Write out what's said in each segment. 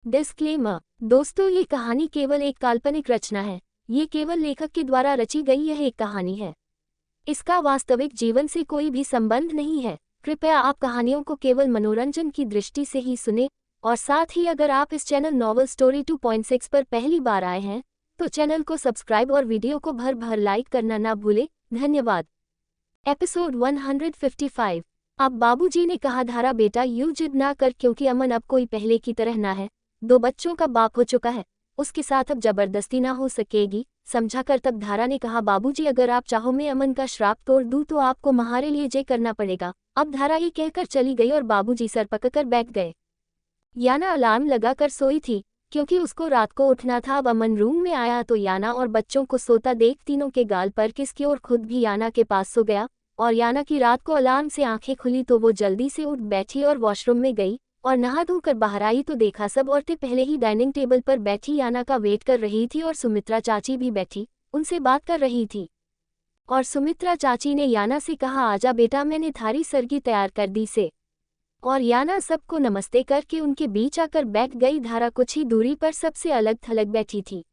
Disclaimer. दोस्तों, ये कहानी केवल एक काल्पनिक रचना है। ये केवल लेखक के द्वारा रची गई यह एक कहानी है। इसका वास्तविक जीवन से कोई भी संबंध नहीं है। कृपया आप कहानियों को केवल मनोरंजन की दृष्टि से ही सुने, और साथ ही अगर आप इस चैनल नॉवल स्टोरी 2.6 पर पहली बार आए हैं तो चैनल को सब्सक्राइब और वीडियो को भर भर लाइक करना ना भूलें। धन्यवाद। एपिसोड 155। अब बाबूजी ने कहा, धारा बेटा यूं जिद ना कर, क्योंकि अमन अब कोई पहले की तरह ना है। 2 बच्चों का बाप हो चुका है, उसके साथ अब जबरदस्ती ना हो सकेगी, समझा कर। तब धारा ने कहा, बाबूजी अगर आप चाहो मैं अमन का श्राप तोड़ दूं तो आपको हमारे लिए जे करना पड़ेगा। अब धारा ये कहकर चली गई और बाबूजी सर पकड़कर बैठ गए। याना अलार्म लगाकर सोई थी, क्योंकि उसको रात को उठना था। अब अमन रूम में आया तो याना और बच्चों को सोता देख तीनों के गाल पर किस की और खुद भी याना के पास सो गया। और याना की रात को अलार्म से आंखें खुली तो वो जल्दी से उठ बैठी और वॉशरूम में गई और नहा धोकर बाहर आई तो देखा सब औरतें पहले ही डाइनिंग टेबल पर बैठी याना का वेट कर रही थी और सुमित्रा चाची भी बैठी उनसे बात कर रही थी। और सुमित्रा चाची ने याना से कहा, आजा बेटा, मैंने थारी सरगी तैयार कर दी से। और याना सबको नमस्ते करके उनके बीच आकर बैठ गई। धारा कुछ ही दूरी पर सबसे अलग थलग बैठी थी।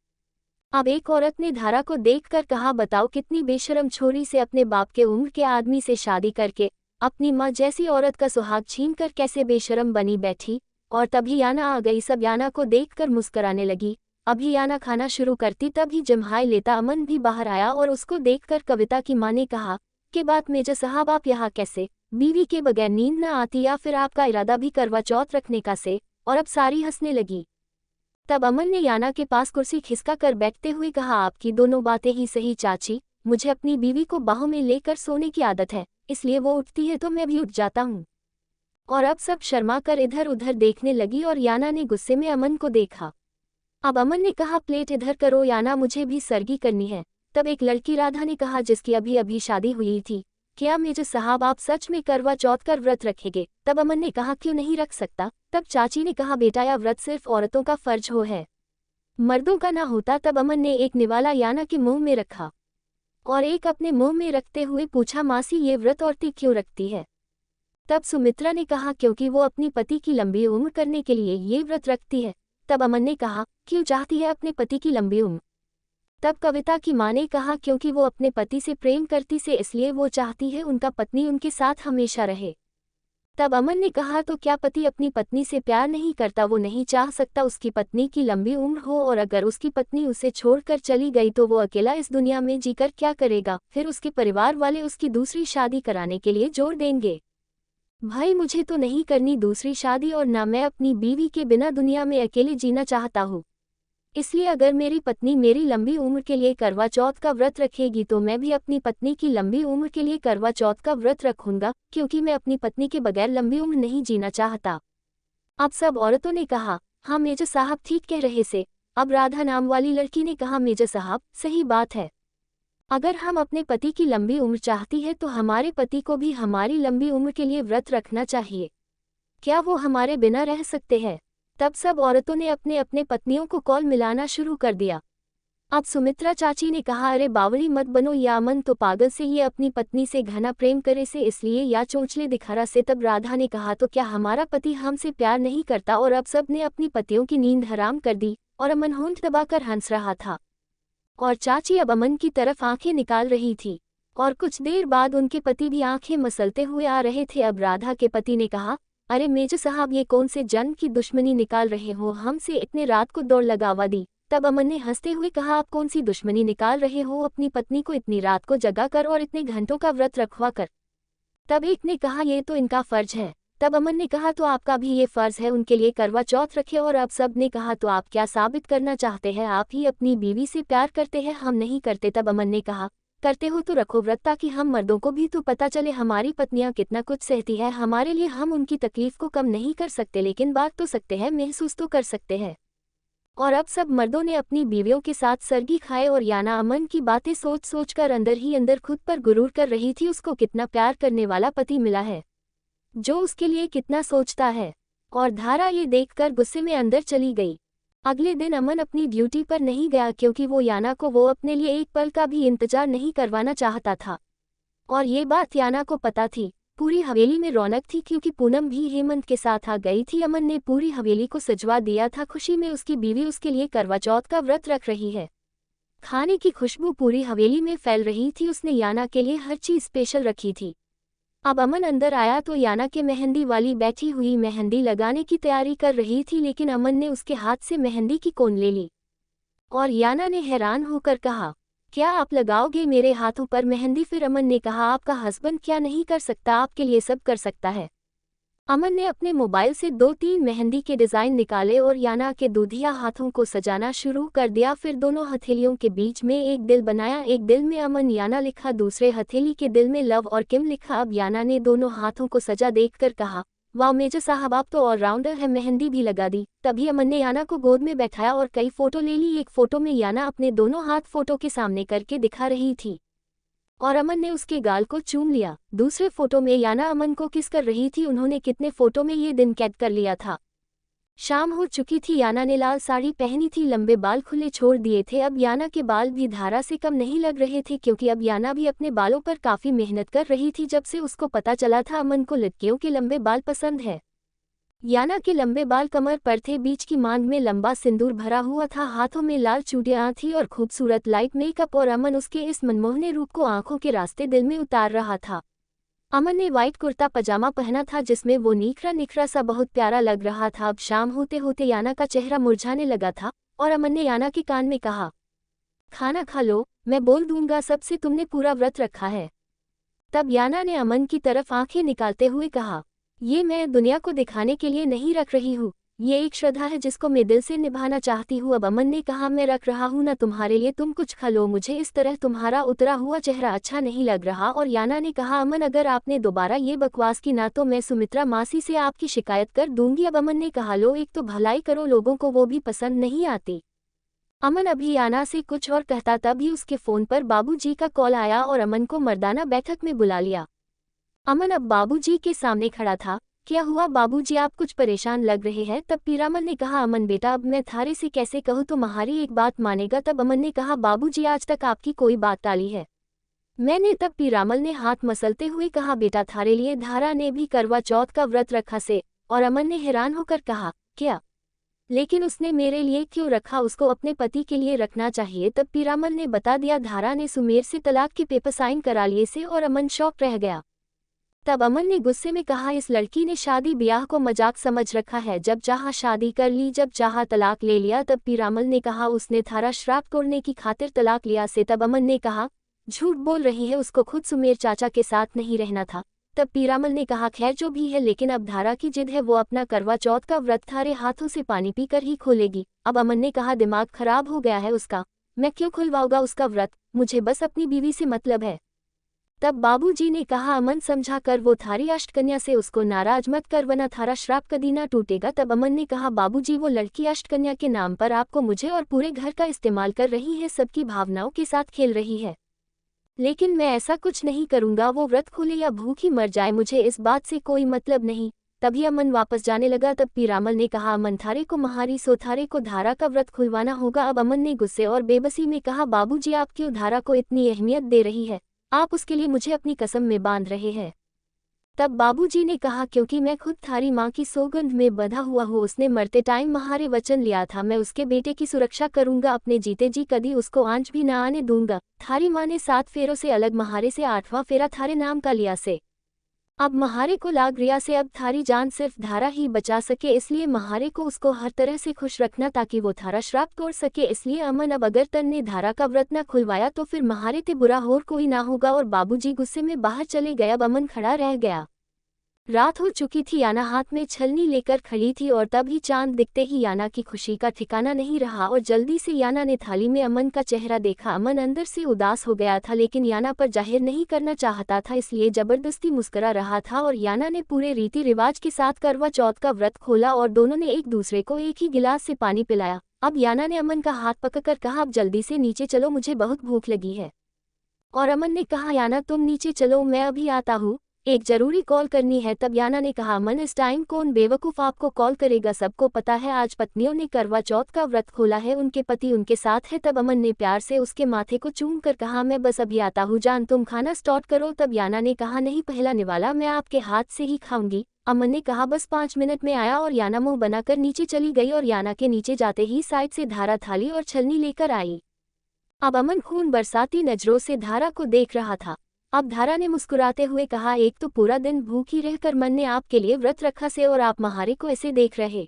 अब एक औरत ने धारा को देखकर कहा, बताओ कितनी बेशरम छोरी से अपने बाप के उम्र के आदमी से शादी करके अपनी माँ जैसी औरत का सुहाग छीनकर कैसे बेशरम बनी बैठी। और तभी याना आ गई। सब याना को देखकर मुस्कुराने लगी। अभी याना खाना शुरू करती तभी जम्हाई लेता अमन भी बाहर आया और उसको देखकर कविता की माँ ने कहा कि बात मेजर साहब आप यहाँ कैसे? बीवी के बगैर नींद न आती या फिर आपका इरादा भी करवा चौथ रखने का से? और अब सारी हंसने लगी। तब अमन ने याना के पास कुर्सी खिसका कर बैठते हुए कहा, आपकी दोनों बातें ही सही चाची, मुझे अपनी बीवी को बाहों में लेकर सोने की आदत है, इसलिए वो उठती है तो मैं भी उठ जाता हूँ। और अब सब शर्मा कर इधर उधर देखने लगी और याना ने गुस्से में अमन को देखा। अब अमन ने कहा, प्लेट इधर करो याना, मुझे भी सरगी करनी है। तब एक लड़की राधा ने कहा, जिसकी अभी अभी शादी हुई थी, क्या मेजर साहब आप सच में करवा चौथ का व्रत रखेंगे? तब अमन ने कहा, क्यों नहीं रख सकता। तब चाची ने कहा, बेटा यह व्रत सिर्फ औरतों का फर्ज है, मर्दों का ना होता। तब अमन ने एक निवाला याना के मुंह में रखा और एक अपने मुंह में रखते हुए पूछा, मासी ये व्रत औरतें क्यों रखती है? तब सुमित्रा ने कहा, क्योंकि वो अपनी पति की लंबी उम्र करने के लिए ये व्रत रखती है। तब अमन ने कहा, क्यों चाहती है अपने पति की लंबी उम्र? तब कविता की माँ ने कहा, क्योंकि वो अपने पति से प्रेम करती से, इसलिए वो चाहती है उनका पत्नी उनके साथ हमेशा रहे। तब अमन ने कहा, तो क्या पति अपनी पत्नी से प्यार नहीं करता? वो नहीं चाह सकता उसकी पत्नी की लंबी उम्र हो, और अगर उसकी पत्नी उसे छोड़कर चली गई तो वो अकेला इस दुनिया में जीकर क्या करेगा? फिर उसके परिवार वाले उसकी दूसरी शादी कराने के लिए जोर देंगे। भाई मुझे तो नहीं करनी दूसरी शादी, और ना मैं अपनी बीवी के बिना दुनिया में अकेले जीना चाहता हूँ। इसलिए अगर मेरी पत्नी मेरी लंबी उम्र के लिए करवा चौथ का व्रत रखेगी तो मैं भी अपनी पत्नी की लंबी उम्र के लिए करवा चौथ का व्रत रखूंगा, क्योंकि मैं अपनी पत्नी के बगैर लंबी उम्र नहीं जीना चाहता। अब सब औरतों ने कहा, हाँ मेजर साहब ठीक कह रहे से। अब राधा नाम वाली लड़की ने कहा, मेजर साहब सही बात है। अगर हम अपने पति की लंबी उम्र चाहती है तो हमारे पति को भी हमारी लंबी उम्र के लिए व्रत रखना चाहिए। क्या वो हमारे बिना रह सकते हैं? तब सब औरतों ने अपने अपने पत्नियों को कॉल मिलाना शुरू कर दिया। अब सुमित्रा चाची ने कहा, अरे बावली मत बनो, या अमन तो पागल से ये अपनी पत्नी से घना प्रेम करे से, इसलिए या चोंचले दिखारा से। तब राधा ने कहा, तो क्या हमारा पति हमसे प्यार नहीं करता? और अब सब ने अपनी पतियों की नींद हराम कर दी और अमन होंठ दबाकर हंस रहा था और चाची अब अमन की तरफ आंखें निकाल रही थी। और कुछ देर बाद उनके पति भी आंखें मसलते हुए आ रहे थे। अब राधा के पति ने कहा, अरे मेजर साहब ये कौन से जन्म की दुश्मनी निकाल रहे हो? हमसे इतने रात को दौड़ लगावा दी। तब अमन ने हंसते हुए कहा, आप कौन सी दुश्मनी निकाल रहे हो? अपनी पत्नी को इतनी रात को जगा कर और इतने घंटों का व्रत रखवा कर। तब एक ने कहा, ये तो इनका फर्ज है। तब अमन ने कहा, तो आपका भी ये फर्ज है उनके लिए करवा चौथ रखे। और अब सब ने कहा, तो आप क्या साबित करना चाहते हैं? आप ही अपनी बीवी से प्यार करते हैं, हम नहीं करते। तब अमन ने कहा, करते हो तो रखो व्रत, ताकि हम मर्दों को भी तो पता चले हमारी पत्नियां कितना कुछ सहती है हमारे लिए। हम उनकी तकलीफ को कम नहीं कर सकते, लेकिन बात तो सकते हैं, महसूस तो कर सकते हैं। और अब सब मर्दों ने अपनी बीवियों के साथ सरगी खाए और याना अमन की बातें सोच सोच कर अंदर ही अंदर खुद पर गुरूर कर रही थी। उसको कितना प्यार करने वाला पति मिला है, जो उसके लिए कितना सोचता है। और धारा ये देखकर गुस्से में अंदर चली गई। अगले दिन अमन अपनी ड्यूटी पर नहीं गया, क्योंकि वो याना को वो अपने लिए एक पल का भी इंतजार नहीं करवाना चाहता था। और ये बात याना को पता थी। पूरी हवेली में रौनक थी क्योंकि पूनम भी हेमंत के साथ आ गई थी। अमन ने पूरी हवेली को सजवा दिया था। खुशी में उसकी बीवी उसके लिए करवा चौथ का व्रत रख रही है। खाने की खुशबू पूरी हवेली में फैल रही थी। उसने याना के लिए हर चीज स्पेशल रखी थी। अब अमन अंदर आया तो याना के मेहंदी वाली बैठी हुई मेहंदी लगाने की तैयारी कर रही थी, लेकिन अमन ने उसके हाथ से मेहंदी की कोन ले ली और याना ने हैरान होकर कहा, क्या आप लगाओगे मेरे हाथों पर मेहंदी? फिर अमन ने कहा, आपका हस्बैंड क्या नहीं कर सकता? आपके लिए सब कर सकता है। अमन ने अपने मोबाइल से 2-3 मेहंदी के डिज़ाइन निकाले और याना के दूधिया हाथों को सजाना शुरू कर दिया। फिर दोनों हथेलियों के बीच में एक दिल बनाया। एक दिल में अमन याना लिखा, दूसरे हथेली के दिल में लव और किम लिखा। अब याना ने दोनों हाथों को सजा देखकर कहा, वाह मेजर साहब, आप तो ऑलराउंडर है, मेहंदी भी लगा दी। तभी अमन ने याना को गोद में बैठाया और कई फोटो ले ली। एक फोटो में याना अपने दोनों हाथ फोटो के सामने करके दिखा रही थी और अमन ने उसके गाल को चूम लिया। दूसरे फोटो में याना अमन को किस कर रही थी। उन्होंने कितने फोटो में ये दिन कैद कर लिया था। शाम हो चुकी थी। याना ने लाल साड़ी पहनी थी, लंबे बाल खुले छोड़ दिए थे। अब याना के बाल भी धारा से कम नहीं लग रहे थे क्योंकि अब याना भी अपने बालों पर काफी मेहनत कर रही थी। जब से उसको पता चला था अमन को लड़कियों के लंबे बाल पसंद है। याना के लंबे बाल कमर पर थे, बीच की मांग में लंबा सिंदूर भरा हुआ था, हाथों में लाल चूड़ियां थी और खूबसूरत लाइट मेकअप, और अमन उसके इस मनमोहने रूप को आंखों के रास्ते दिल में उतार रहा था। अमन ने व्हाइट कुर्ता पजामा पहना था जिसमें वो निखरा निखरा सा बहुत प्यारा लग रहा था। अब शाम होते होते याना का चेहरा मुरझाने लगा था और अमन ने याना के कान में कहा, खाना खा लो, मैं बोल दूंगा सबसे, तुमने पूरा व्रत रखा है। तब याना ने अमन की तरफ आंखें निकालते हुए कहा, ये मैं दुनिया को दिखाने के लिए नहीं रख रही हूँ, ये एक श्रद्धा है जिसको मैं दिल से निभाना चाहती हूँ। अब अमन ने कहा, मैं रख रहा हूँ ना तुम्हारे लिए, तुम कुछ खा लो, मुझे इस तरह तुम्हारा उतरा हुआ चेहरा अच्छा नहीं लग रहा। और याना ने कहा, अमन अगर आपने दोबारा ये बकवास की ना तो मैं सुमित्रा मासी से आपकी शिकायत कर दूंगी। अब अमन ने कहा, लो, एक तो भलाई करो, लोगों को वो भी पसंद नहीं आती। अमन अभी याना से कुछ और कहता तभी उसके फोन पर बाबूजी का कॉल आया और अमन को मर्दाना बैठक में बुला लिया। अमन अब बाबूजी के सामने खड़ा था। क्या हुआ बाबूजी, आप कुछ परेशान लग रहे हैं? तब पीरामल ने कहा, अमन बेटा, अब मैं थारे से कैसे कहूँ तो तुम्हारी एक बात मानेगा। तब अमन ने कहा, बाबूजी आज तक आपकी कोई बात टाली है मैंने। तब पीरामल ने हाथ मसलते हुए कहा, बेटा थारे लिए धारा ने भी करवा चौथ का व्रत रखा से। और अमन ने हैरान होकर कहा, क्या? लेकिन उसने मेरे लिए क्यों रखा? उसको अपने पति के लिए रखना चाहिए। तब पीरामल ने बता दिया, धारा ने सुमेर से तलाक के पेपर साइन करा लिए से। और अमन शॉक रह गया। तब अमन ने गुस्से में कहा, इस लड़की ने शादी ब्याह को मजाक समझ रखा है, जब चाहा शादी कर ली, जब चाहा तलाक ले लिया। तब पीरामल ने कहा, उसने थारा श्राप तोड़ने की खातिर तलाक लिया से। तब अमन ने कहा, झूठ बोल रही है, उसको खुद सुमेर चाचा के साथ नहीं रहना था। तब पीरामल ने कहा, खैर जो भी है, लेकिन अब धारा की जिद है, वो अपना करवा चौथ का व्रत थारे हाथों से पानी पीकर ही खोलेगी। अब अमन ने कहा, दिमाग खराब हो गया है उसका, मैं क्यों खुलवाऊंगा उसका व्रत, मुझे बस अपनी बीवी से मतलब है। तब बाबूजी ने कहा, अमन समझा कर, वो थारी अष्टकन्या से उसको नाराज मत कर, वरना थारा श्राप कभी ना टूटेगा। तब अमन ने कहा, बाबूजी वो लड़की अष्टकन्या के नाम पर आपको, मुझे और पूरे घर का इस्तेमाल कर रही है, सबकी भावनाओं के साथ खेल रही है, लेकिन मैं ऐसा कुछ नहीं करूंगा। वो व्रत खोले या भूखी मर जाए, मुझे इस बात से कोई मतलब नहीं। तभी अमन वापस जाने लगा। तब पीरामल ने कहा, अमन थारे को महारी सो, थारे को धारा का व्रत खुलवाना होगा। अब अमन ने गुस्से और बेबसी में कहा, बाबूजी आप क्यों धारा को इतनी अहमियत दे रही है? आप उसके लिए मुझे अपनी कसम में बांध रहे हैं। तब बाबूजी ने कहा, क्योंकि मैं खुद थारी माँ की सौगंध में बंधा हुआ हूँ, उसने मरते टाइम महारे वचन लिया था, मैं उसके बेटे की सुरक्षा करूंगा, अपने जीते जी कभी उसको आंच भी ना आने दूंगा। थारी माँ ने 7 फेरों से अलग महारे से 8वां फेरा थारे नाम का लिया से। अब महारे को लाग रिया से अब थारी जान सिर्फ धारा ही बचा सके, इसलिए महारे को उसको हर तरह से खुश रखना ताकि वो थारा श्राप तोड़ सके। इसलिए अमन अब अगर तन ने धारा का व्रत न खुलवाया तो फिर महारे ते बुरा और कोई ना होगा। और बाबूजी गुस्से में बाहर चले गए। अब अमन खड़ा रह गया। रात हो चुकी थी। याना हाथ में छलनी लेकर खड़ी थी और तभी चांद दिखते ही याना की खुशी का ठिकाना नहीं रहा और जल्दी से याना ने थाली में अमन का चेहरा देखा। अमन अंदर से उदास हो गया था, लेकिन याना पर जाहिर नहीं करना चाहता था, इसलिए जबरदस्ती मुस्कुरा रहा था। और याना ने पूरे रीति रिवाज के साथ करवा चौथ का व्रत खोला और दोनों ने एक दूसरे को एक ही गिलास से पानी पिलाया। अब याना ने अमन का हाथ पकड़कर कहा, अब जल्दी से नीचे चलो, मुझे बहुत भूख लगी है। और अमन ने कहा, याना तुम नीचे चलो, मैं अभी आता हूँ। एक जरूरी कॉल करनी है। तब याना ने कहा, अमन इस टाइम कौन बेवकूफ़ आपको कॉल करेगा, सबको पता है आज पत्नियों ने करवा चौथ का व्रत खोला है, उनके पति उनके साथ है। तब अमन ने प्यार से उसके माथे को चूम कर कहा, मैं बस अभी आता हूँ जान, तुम खाना स्टार्ट करो। तब याना ने कहा, नहीं पहला निवाला मैं आपके हाथ से ही खाऊंगी। अमन ने कहा, बस 5 मिनट में आया और याना मुंह बनाकर नीचे चली गई और याना के नीचे जाते ही साइड से धारा थाली और छलनी लेकर आई। अब अमन खून बरसाती नजरों से धारा को देख रहा था। अब धारा ने मुस्कुराते हुए कहा, एक तो पूरा दिन भूखी रहकर मन ने आपके लिए व्रत रखा से और आप महारे को ऐसे देख रहे।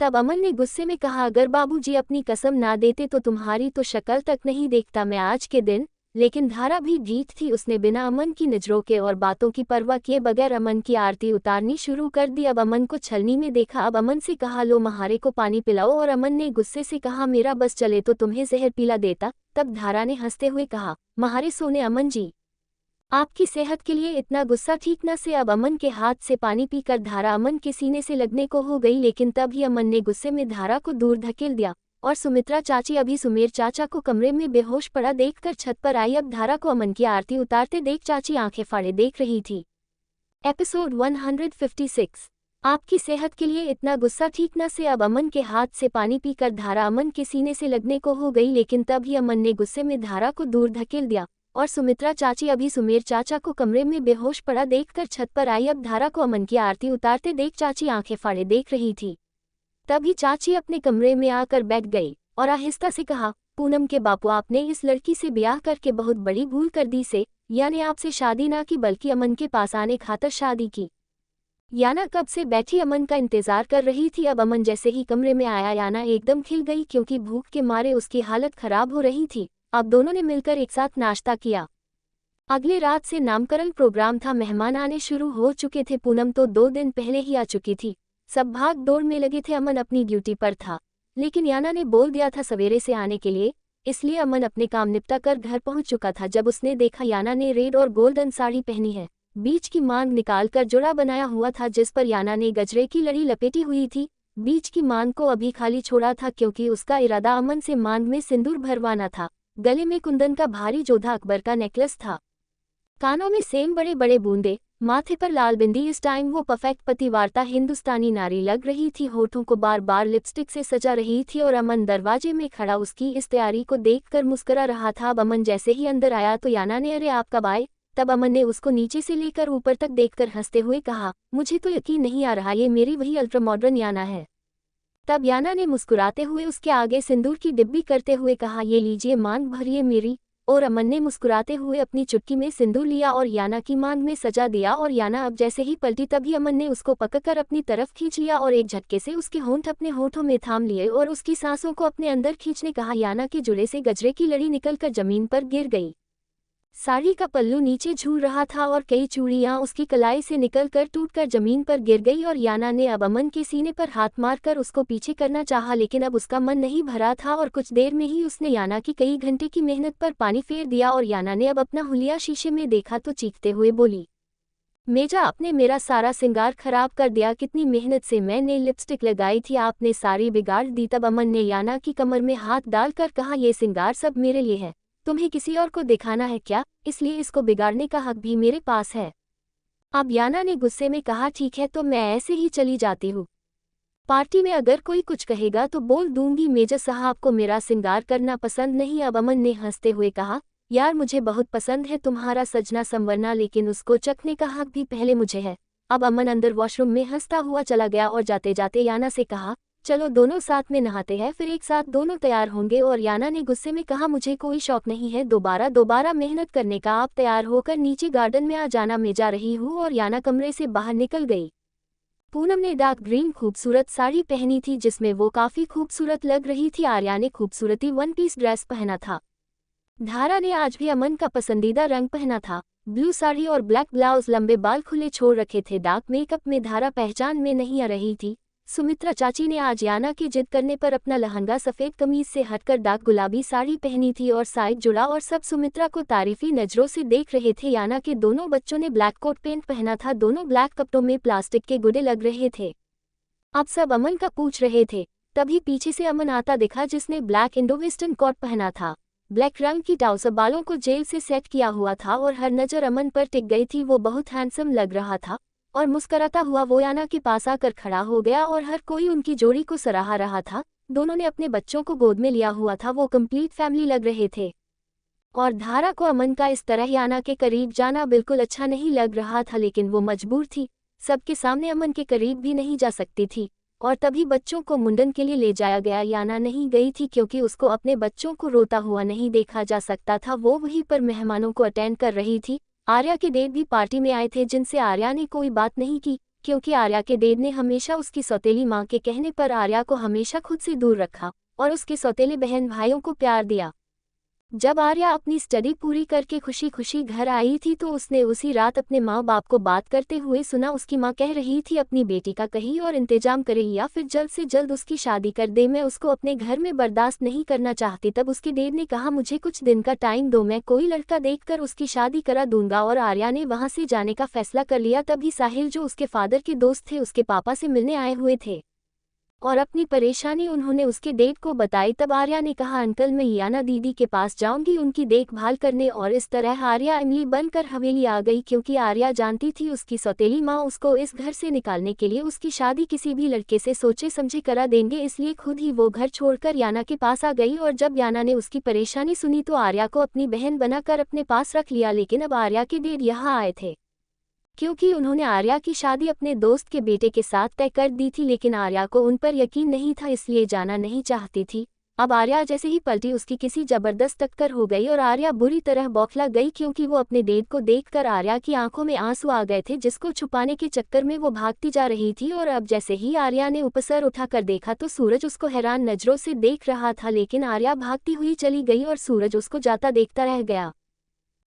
तब अमन ने गुस्से में कहा, अगर बाबूजी अपनी कसम ना देते तो तुम्हारी तो शक्ल तक नहीं देखता मैं आज के दिन। लेकिन धारा भी ढीठ थी, उसने बिना अमन की नजरों के और बातों की परवाह किए बगैर अमन की आरती उतारनी शुरू कर दी। अब अमन को छलनी में देखा। अब अमन से कहा, लो महारे को पानी पिलाओ। और अमन ने गुस्से से कहा, मेरा बस चले तो तुम्हें जहर पिला देता। तब धारा ने हंसते हुए कहा, महारे सोने अमन जी, आपकी सेहत के लिए इतना गुस्सा ठीक न से। अब अमन के हाथ से पानी पीकर धारा अमन के सीने से लगने को हो गई, लेकिन तभी अमन ने गुस्से में धारा को दूर धकेल दिया और सुमित्रा चाची अभी सुमेर चाचा को कमरे में बेहोश पड़ा देखकर छत पर आई। अब धारा को अमन की आरती उतारते देख चाची आंखें फाड़े देख रही थी। एपिसोड 156। आपकी सेहत के लिए इतना गुस्सा ठीक न से। अब अमन के हाथ से पानी पीकर धारा अमन के सीने से लगने को हो गई, लेकिन तभी अमन ने गुस्से में धारा को दूर धकेल दिया और सुमित्रा चाची अभी सुमेर चाचा को कमरे में बेहोश पड़ा देखकर छत पर आई। अब धारा को अमन की आरती उतारते देख चाची आंखें फाड़े देख रही थी। तभी चाची अपने कमरे में आकर बैठ गई और आहिस्ता से कहा, पूनम के बापू, आपने इस लड़की से ब्याह करके बहुत बड़ी भूल कर दी से। यानी आपसे शादी ना की बल्कि अमन के पास आने खातर शादी की। याना कब से बैठी अमन का इंतजार कर रही थी। अब अमन जैसे ही कमरे में आया याना एकदम खिल गई, क्योंकि भूख के मारे उसकी हालत खराब हो रही थी। अब दोनों ने मिलकर एक साथ नाश्ता किया। अगले रात से नामकरण प्रोग्राम था, मेहमान आने शुरू हो चुके थे। पूनम तो 2 दिन पहले ही आ चुकी थी। सब भाग दौड़ में लगे थे। अमन अपनी ड्यूटी पर था, लेकिन याना ने बोल दिया था सवेरे से आने के लिए, इसलिए अमन अपने काम निपटा कर घर पहुंच चुका था। जब उसने देखा याना ने रेड और गोल्डन साड़ी पहनी है, बीच की मांग निकालकर जोड़ा बनाया हुआ था जिस पर याना ने गजरे की लड़ी लपेटी हुई थी। बीच की मांग को अभी खाली छोड़ा था, क्योंकि उसका इरादा अमन से मांग में सिंदूर भरवाना था। गले में कुंदन का भारी जोधा अकबर का नेकलेस था, कानों में सेम बड़े बड़े बूंदे, माथे पर लाल बिंदी। इस टाइम वो परफेक्ट पतिवार्ता हिंदुस्तानी नारी लग रही थी। होठों को बार बार लिपस्टिक से सजा रही थी और अमन दरवाजे में खड़ा उसकी इस तैयारी को देखकर मुस्कुरा रहा था। अब अमन जैसे ही अंदर आया तो याना ने, अरे आप कब आए? तब अमन ने उसको नीचे से लेकर ऊपर तक देखकर हंसते हुए कहा, मुझे तो यकीन नहीं आ रहा ये मेरी वही अल्ट्रा मॉडर्न याना है। तब याना ने मुस्कुराते हुए उसके आगे सिंदूर की डिब्बी करते हुए कहा, ये लीजिए मांग भरिए मेरी। और अमन ने मुस्कुराते हुए अपनी चुटकी में सिंदूर लिया और याना की मांग में सजा दिया। और याना अब जैसे ही पलटी तभी अमन ने उसको पकड़कर अपनी तरफ खींच लिया और एक झटके से उसके होंठ अपने होठों में थाम लिए और उसकी सांसों को अपने अंदर खींचने कहा। याना के जुड़े से गजरे की लड़ी निकलकर जमीन पर गिर गई। साड़ी का पल्लू नीचे झूल रहा था और कई चूड़ियां उसकी कलाई से निकलकर टूटकर जमीन पर गिर गई। और याना ने अब अमन के सीने पर हाथ मारकर उसको पीछे करना चाहा, लेकिन अब उसका मन नहीं भरा था और कुछ देर में ही उसने याना की कई घंटे की मेहनत पर पानी फेर दिया। और याना ने अब अपना हुलिया शीशे में देखा तो चीखते हुए बोली, मेजा आपने मेरा सारा सिंगार खराब कर दिया, कितनी मेहनत से मैंने लिपस्टिक लगाई थी, आपने सारी बिगाड़ दी। तब अमन ने याना की कमर में हाथ डालकर कहा, ये सिंगार सब मेरे लिए है, तुम्हें किसी और को दिखाना है क्या? इसलिए इसको बिगाड़ने का हक भी मेरे पास है। अब याना ने गुस्से में कहा, ठीक है तो मैं ऐसे ही चली जाती हूँ। पार्टी में अगर कोई कुछ कहेगा तो बोल दूंगी मेजर साहब को मेरा सिंगार करना पसंद नहीं। अब अमन ने हंसते हुए कहा, यार मुझे बहुत पसंद है तुम्हारा सजना संवरना, लेकिन उसको चखने का हक भी पहले मुझे है। अब अमन अंदर वॉशरूम में हंसता हुआ चला गया और जाते जाते याना से कहा, चलो दोनों साथ में नहाते हैं, फिर एक साथ दोनों तैयार होंगे। और याना ने गुस्से में कहा, मुझे कोई शौक नहीं है दोबारा मेहनत करने का, आप तैयार होकर नीचे गार्डन में आ जाना, मैं जा रही हूँ। और याना कमरे से बाहर निकल गई। पूनम ने डार्क ग्रीन खूबसूरत साड़ी पहनी थी जिसमें वो काफी खूबसूरत लग रही थी। आर्या ने खूबसूरती 1 पीस ड्रेस पहना था। धारा ने आज भी अमन का पसंदीदा रंग पहना था, ब्लू साड़ी और ब्लैक ब्लाउज, लंबे बाल खुले छोड़ रखे थे। डार्क मेकअप में धारा पहचान में नहीं आ रही थी। सुमित्रा चाची ने आज याना की जिद करने पर अपना लहंगा सफेद कमीज से हटकर डार्क गुलाबी साड़ी पहनी थी और साइड जुड़ा और सब सुमित्रा को तारीफी नजरों से देख रहे थे। याना के दोनों बच्चों ने ब्लैक कोट पैंट पहना था, दोनों ब्लैक कपड़ों में प्लास्टिक के गुड्डे लग रहे थे। अब सब अमन का पूछ रहे थे, तभी पीछे से अमन आता दिखा जिसने ब्लैक इंडो वेस्टर्न कोट पहना था। ब्लैक रंग की ट्राउजर, बालों को जेल से सेट किया हुआ था और हर नज़र अमन पर टिक गई थी। वो बहुत हैंडसम लग रहा था और मुस्कुराता हुआ वो याना के पास आकर खड़ा हो गया और हर कोई उनकी जोड़ी को सराहा रहा था। दोनों ने अपने बच्चों को गोद में लिया हुआ था, वो कंप्लीट फैमिली लग रहे थे। और धारा को अमन का इस तरह याना के करीब जाना बिल्कुल अच्छा नहीं लग रहा था, लेकिन वो मजबूर थी। सबके सामने अमन के करीब भी नहीं जा सकती थी। और तभी बच्चों को मुंडन के लिए ले जाया गया। याना नहीं गई थी क्योंकि उसको अपने बच्चों को रोता हुआ नहीं देखा जा सकता था। वो वहीं पर मेहमानों को अटेंड कर रही थी। आर्या के डैड भी पार्टी में आए थे, जिनसे आर्या ने कोई बात नहीं की, क्योंकि आर्या के डैड ने हमेशा उसकी सौतेली माँ के कहने पर आर्या को हमेशा खुद से दूर रखा और उसके सौतेले बहन भाइयों को प्यार दिया। जब आर्या अपनी स्टडी पूरी करके खुशी खुशी घर आई थी तो उसने उसी रात अपने माँ बाप को बात करते हुए सुना। उसकी माँ कह रही थी अपनी बेटी का कहीं और इंतजाम करे या फिर जल्द से जल्द उसकी शादी कर दे, मैं उसको अपने घर में बर्दाश्त नहीं करना चाहती। तब उसके डैड ने कहा मुझे कुछ दिन का टाइम दो, मैं कोई लड़का देखकर उसकी शादी करा दूंगा। और आर्या ने वहाँ से जाने का फैसला कर लिया। तभी साहिल, जो उसके फादर के दोस्त थे, उसके पापा से मिलने आए हुए थे और अपनी परेशानी उन्होंने उसके डैड को बताई। तब आर्या ने कहा अंकल, मैं याना दीदी के पास जाऊंगी उनकी देखभाल करने। और इस तरह आर्या इमली बनकर हवेली आ गई, क्योंकि आर्या जानती थी उसकी सौतेली माँ उसको इस घर से निकालने के लिए उसकी शादी किसी भी लड़के से सोचे समझे करा देंगे। इसलिए खुद ही वो घर छोड़कर याना के पास आ गई। और जब याना ने उसकी परेशानी सुनी तो आर्या को अपनी बहन बनाकर अपने पास रख लिया। लेकिन अब आर्या के डैड यहाँ आए थे क्योंकि उन्होंने आर्या की शादी अपने दोस्त के बेटे के साथ तय कर दी थी, लेकिन आर्या को उन पर यकीन नहीं था, इसलिए जाना नहीं चाहती थी। अब आर्या जैसे ही पलटी उसकी किसी जबरदस्त टक्कर हो गई और आर्या बुरी तरह बौखला गई, क्योंकि वो अपने डैड को देखकर आर्या की आंखों में आंसू आ गए थे, जिसको छुपाने के चक्कर में वो भागती जा रही थी। और अब जैसे ही आर्या ने उपसर उठाकर देखा तो सूरज उसको हैरान नजरों से देख रहा था, लेकिन आर्या भागती हुई चली गई और सूरज उसको जाता देखता रह गया।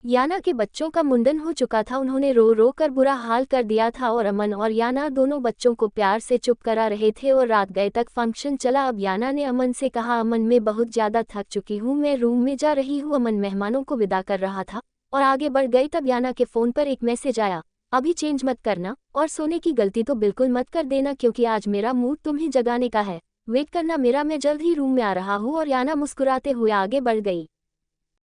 याना के बच्चों का मुंडन हो चुका था, उन्होंने रो रो कर बुरा हाल कर दिया था और अमन और याना दोनों बच्चों को प्यार से चुप करा रहे थे और रात गए तक फंक्शन चला। अब याना ने अमन से कहा अमन, मैं बहुत ज़्यादा थक चुकी हूँ, मैं रूम में जा रही हूँ। अमन मेहमानों को विदा कर रहा था और आगे बढ़ गई। तब याना के फ़ोन पर एक मैसेज आया, अभी चेंज मत करना और सोने की गलती तो बिल्कुल मत कर देना, क्योंकि आज मेरा मूड तुम्हें जगाने का है, वेट करना मेरा, मैं जल्द ही रूम में आ रहा हूँ। और याना मुस्कुराते हुए आगे बढ़ गई।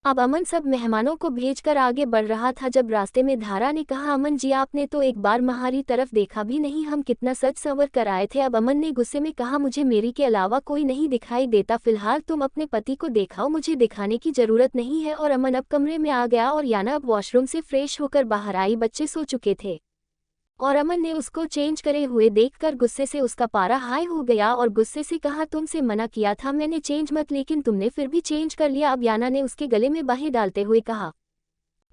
अब अमन सब मेहमानों को भेजकर आगे बढ़ रहा था जब रास्ते में धारा ने कहा, अमन जी आपने तो एक बार हमारी तरफ देखा भी नहीं, हम कितना सज संवर कर आए थे। अब अमन ने गुस्से में कहा, मुझे मेरी के अलावा कोई नहीं दिखाई देता, फिलहाल तुम अपने पति को दिखाओ, मुझे दिखाने की जरूरत नहीं है। और अमन अब कमरे में आ गया और याना अब वॉशरूम से फ्रेश होकर बाहर आई। बच्चे सो चुके थे और अमन ने उसको चेंज करे हुए देखकर गुस्से से उसका पारा हाई हो गया और गुस्से से कहा, तुमसे मना किया था मैंने चेंज मत, लेकिन तुमने फिर भी चेंज कर लिया। अब याना ने उसके गले में बाहें डालते हुए कहा,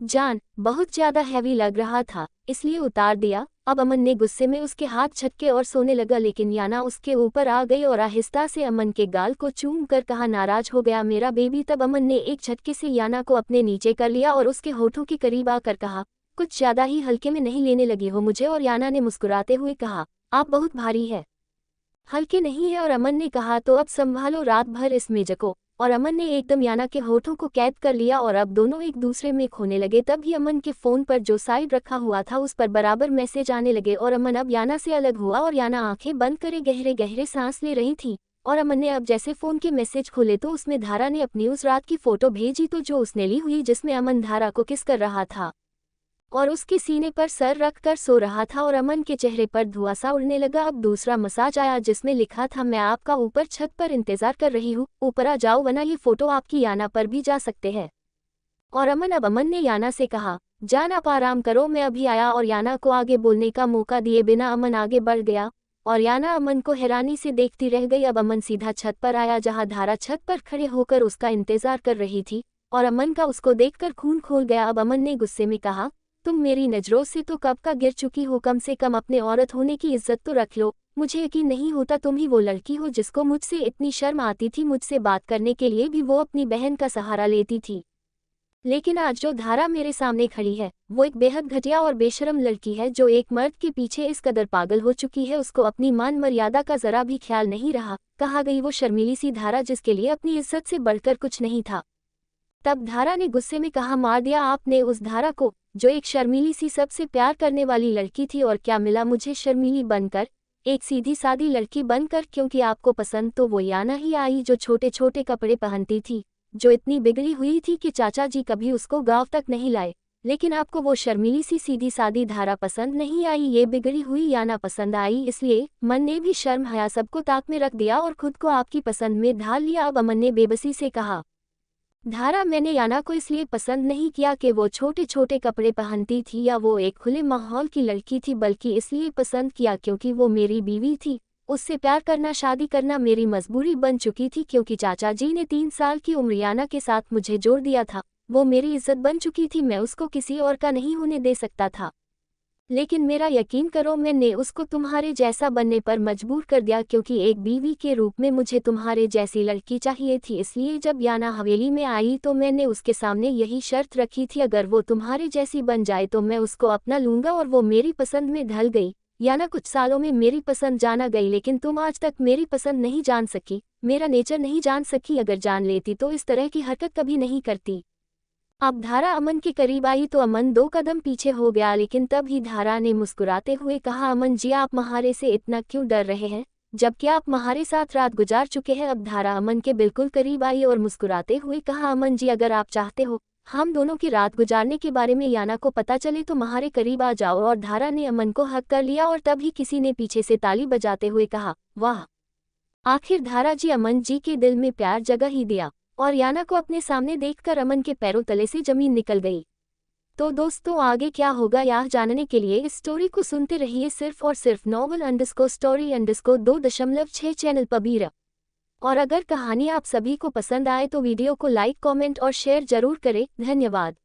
जान बहुत ज्यादा हैवी लग रहा था इसलिए उतार दिया। अब अमन ने गुस्से में उसके हाथ झटके और सोने लगा, लेकिन याना उसके ऊपर आ गई और आहिस्ता से अमन के गाल को चूम कर कहा, नाराज हो गया मेरा बेबी। तब अमन ने एक झटके से याना को अपने नीचे कर लिया और उसके होठों के करीब आकर कहा, कुछ ज्यादा ही हल्के में नहीं लेने लगी हो मुझे। और याना ने मुस्कुराते हुए कहा, आप बहुत भारी है, हल्के नहीं है। और अमन ने कहा, तो अब संभालो रात भर इस मेजको। और अमन ने एकदम याना के होठों को कैद कर लिया और अब दोनों एक दूसरे में खोने लगे। तभी अमन के फोन पर जो साइड रखा हुआ था उस पर बराबर मैसेज आने लगे और अमन अब याना से अलग हुआ और याना आंखें बंद करे गहरे गहरे सांस ले रही थी। और अमन ने अब जैसे फोन के मैसेज खोले तो उसमें धारा ने अपनी उस रात की फोटो भेजी तो जो उसने ली हुई, जिसमें अमन धारा को किस कर रहा था और उसके सीने पर सर रख कर सो रहा था और अमन के चेहरे पर धुआं सा उड़ने लगा। अब दूसरा मैसेज आया जिसमें लिखा था, मैं आपका ऊपर छत पर इंतजार कर रही हूँ, ऊपर आ जाओ वरना ये फोटो आपकी याना पर भी जा सकते हैं। और अमन ने याना से कहा, जान आप आराम करो मैं अभी आया। और याना को आगे बोलने का मौका दिए बिना अमन आगे बढ़ गया और याना अमन को हैरानी से देखती रह गई। अब अमन सीधा छत पर आया जहाँ धारा छत पर खड़े होकर उसका इंतजार कर रही थी और अमन का उसको देखकर खून खोल गया। अब अमन ने गुस्से में कहा, तुम मेरी नजरों से तो कब का गिर चुकी हो, कम से कम अपने औरत होने की इज्जत तो रख लो। मुझे यकीन नहीं होता तुम ही वो लड़की हो जिसको मुझसे इतनी शर्म आती थी, मुझसे बात करने के लिए भी वो अपनी बहन का सहारा लेती थी। लेकिन आज जो धारा मेरे सामने खड़ी है वो एक बेहद घटिया और बेशरम लड़की है जो एक मर्द के पीछे इस कदर पागल हो चुकी है, उसको अपनी मान मर्यादा का जरा भी ख्याल नहीं रहा। कहा गई वो शर्मीली सी धारा जिसके लिए अपनी इज्जत से बढ़कर कुछ नहीं था। तब धारा ने गुस्से में कहा, मार दिया आपने उस धारा को जो एक शर्मीली सी सबसे प्यार करने वाली लड़की थी। और क्या मिला मुझे शर्मीली बनकर, एक सीधी सादी लड़की बनकर, क्योंकि आपको पसंद तो वो याना ही आई जो छोटे छोटे कपड़े पहनती थी, जो इतनी बिगड़ी हुई थी कि चाचा जी कभी उसको गांव तक नहीं लाए। लेकिन आपको वो शर्मीली सी सीधी सादी धारा पसंद नहीं आई, ये बिगड़ी हुई याना पसंद आई, इसलिए मन ने भी शर्म हया सबको ताक में रख दिया और खुद को आपकी पसंद में ढाल लिया। अब अमन ने बेबसी से कहा, धारा, मैंने याना को इसलिए पसंद नहीं किया कि वो छोटे छोटे कपड़े पहनती थी या वो एक खुले माहौल की लड़की थी, बल्कि इसलिए पसंद किया क्योंकि वो मेरी बीवी थी। उससे प्यार करना, शादी करना मेरी मजबूरी बन चुकी थी, क्योंकि चाचा जी ने 3 साल की उम्र याना के साथ मुझे जोड़ दिया था। वो मेरी इज्जत बन चुकी थी, मैं उसको किसी और का नहीं होने दे सकता था। लेकिन मेरा यकीन करो, मैंने उसको तुम्हारे जैसा बनने पर मजबूर कर दिया, क्योंकि एक बीवी के रूप में मुझे तुम्हारे जैसी लड़की चाहिए थी। इसलिए जब याना हवेली में आई तो मैंने उसके सामने यही शर्त रखी थी, अगर वो तुम्हारे जैसी बन जाए तो मैं उसको अपना लूंगा, और वो मेरी पसंद में ढल गई। याना, कुछ सालों में मेरी पसंद जाना गई, लेकिन तुम आज तक मेरी पसंद नहीं जान सकी, मेरा नेचर नहीं जान सकी। अगर जान लेती तो इस तरह की हरकत कभी नहीं करती। अब धारा अमन के करीब आई तो अमन 2 कदम पीछे हो गया, लेकिन तब ही धारा ने मुस्कुराते हुए कहा, अमन जी, आप महारे से इतना क्यों डर रहे हैं, जबकि आप महारे साथ रात गुजार चुके हैं। अब धारा अमन के बिल्कुल करीब आई और मुस्कुराते हुए कहा, अमन जी, अगर आप चाहते हो हम दोनों की रात गुजारने के बारे में याना को पता चले तो महारे करीब आ जाओ। और धारा ने अमन को हक कर लिया और तब ही किसी ने पीछे से ताली बजाते हुए कहा, वाह, आखिर धारा जी अमन जी के दिल में प्यार जगह ही दिया। और याना को अपने सामने देखकर अमन के पैरों तले से जमीन निकल गई। तो दोस्तों, आगे क्या होगा यह जानने के लिए इस स्टोरी को सुनते रहिए सिर्फ और सिर्फ novel_story_2.6 चैनल पर भी। और अगर कहानी आप सभी को पसंद आए तो वीडियो को लाइक, कमेंट और शेयर जरूर करें। धन्यवाद।